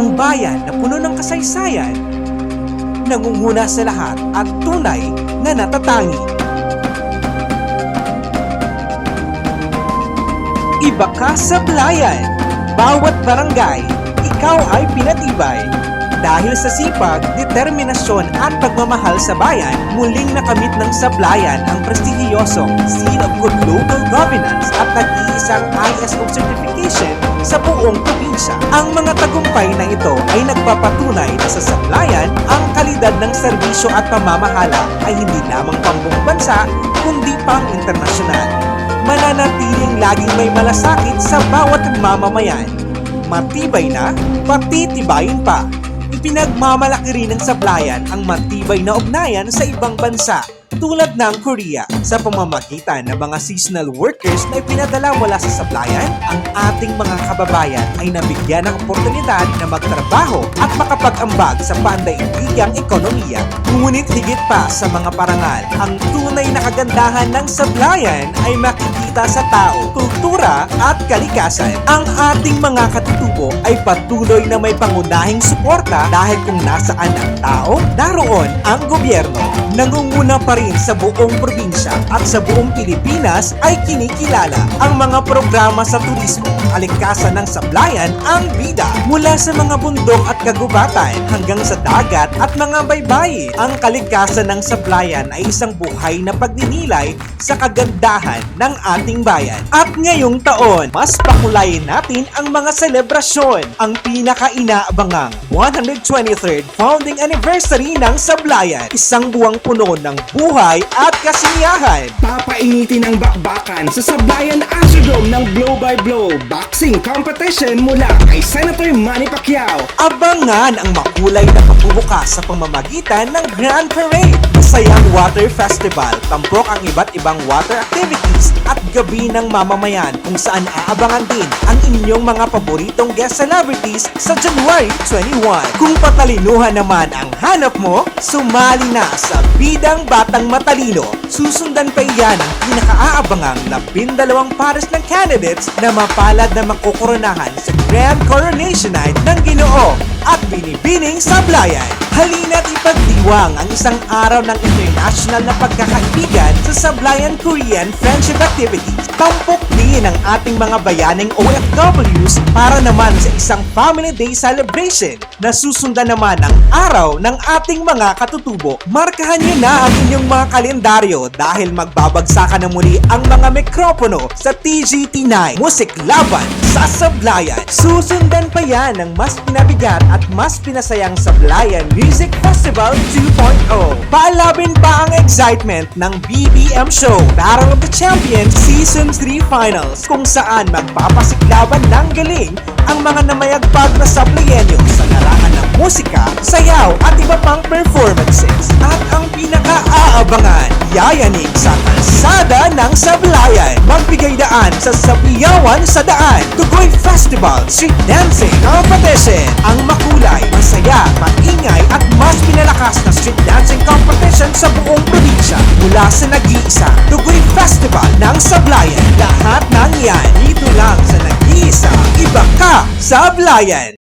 Ang bayan na puno ng kasaysayan, nangunguna sa lahat at tunay na natatangi. Iba ka sa Sablayan. Bawat barangay, ikaw ay pinatibay. Dahil sa sipag, determinasyon at pagmamahal sa bayan, muling nakamit ng Sablayan ang prestihiyosong Seal of Good Local Governance at nag-iisang ISO certification sa buong probinsya. Ang mga tagumpay na ito ay nagpapatunay na sa Sablayan ang kalidad ng serbisyo at pamamahala ay hindi lamang pambuong bansa, kundi pang internasyonal. Mananatiling laging may malasakit sa bawat mamamayan. Matibay na, patitibayin pa. Ipinagmamalaki rin ng Sablayan ang matibay na ugnayan sa ibang bansa tulad ng Korea. Sa pamamagitan ng mga seasonal workers na ipinadala mula sa Sablayan, ang ating mga kababayan ay nabigyan ng oportunidad na magtrabaho at makapag-ambag sa pandaigdigang ekonomiya. Ngunit higit pa sa mga parangal, ang tunay na kagandahan ng Sablayan ay makikita sa tao, kultura at kalikasan. Ang ating mga katutubo ay patuloy na may pangunahing suporta dahil kung nasaan ang tao, naroon ang gobyerno. Nangunguna pa rin sa buong probinsya at sa buong Pilipinas ay kinikilala ang mga programa sa turismo. Kalikasan ng Sablayan ang bida. Mula sa mga bundok at kagubatan hanggang sa dagat at mga baybayin, ang kalikasan ng Sablayan ay isang buhay na pagninilay sa kagandahan ng ating bayan. At ngayong taon, mas pakulayin natin ang mga selebrasyon. Ang pinaka-inaabangang 123rd Founding Anniversary ng Sablayan. Isang buwang puno ng buhay at kasiyahan. Papainitin ang bakbakan sa Sablayan Astrodome ng Blow by Blow Boxing Competition mula kay Senator Manny Pacquiao. Abangan ang makulay na pagbubukas sa pamamagitan ng Grand Parade, masayang water festival, tampok ang iba't ibang water activities at gabi ng mamamayan kung saan aabangan din ang inyong mga paboritong guest celebrities sa January 21. Kung patalinuhan naman ang hanap mo, sumali na sa Bidang Batang Matalino. Susundan pa iyan ang pinakaaabangang 12 pares ng candidates na mapalad na makukoronahan sa Grand Coronation Night ng Ginoo at Binibining Sablayan. Halina't ipagdiwang ang isang araw ng international na pagkakaibigan sa Sablayan Korean Friendship Activities. Tampok din ang ating mga bayaning OFWs para naman sa isang Family Day celebration na susundan naman ang araw ng ating mga katutubo. Markahan nyo na ang inyong mga kalendaryo dahil magbabagsakan na muli ang mga mikropono sa TGT9 Music Laban sa Sablayan. Susundan pa yan ng mas pinabigat at mas pinasayang Sablayan Music Festival 2.0. Paalabin pa ang excitement ng BBM Show Battle of the Champions Season 3 Finals kung saan magpapasiklaban ng galing ang mga namayagpag na Sablayenyo sa larangan ng musika, sayaw at iba pang performances. At ang pinaka-aabangan, yayanig sa kalsada ng Sablayan. Magbigay daan sa Sabliyawan sa Daan, Tugoy Festival, Street Dancing Competition. Ang makulay, masaya, maingay at mas pinalakas na street dancing competition sa buong probinsya. Mula sa nag-iisa, Tugoy Festival ng Sablayan. Lahat ng yan dito lang sa nag-iisa, Iba Ka Sablayan.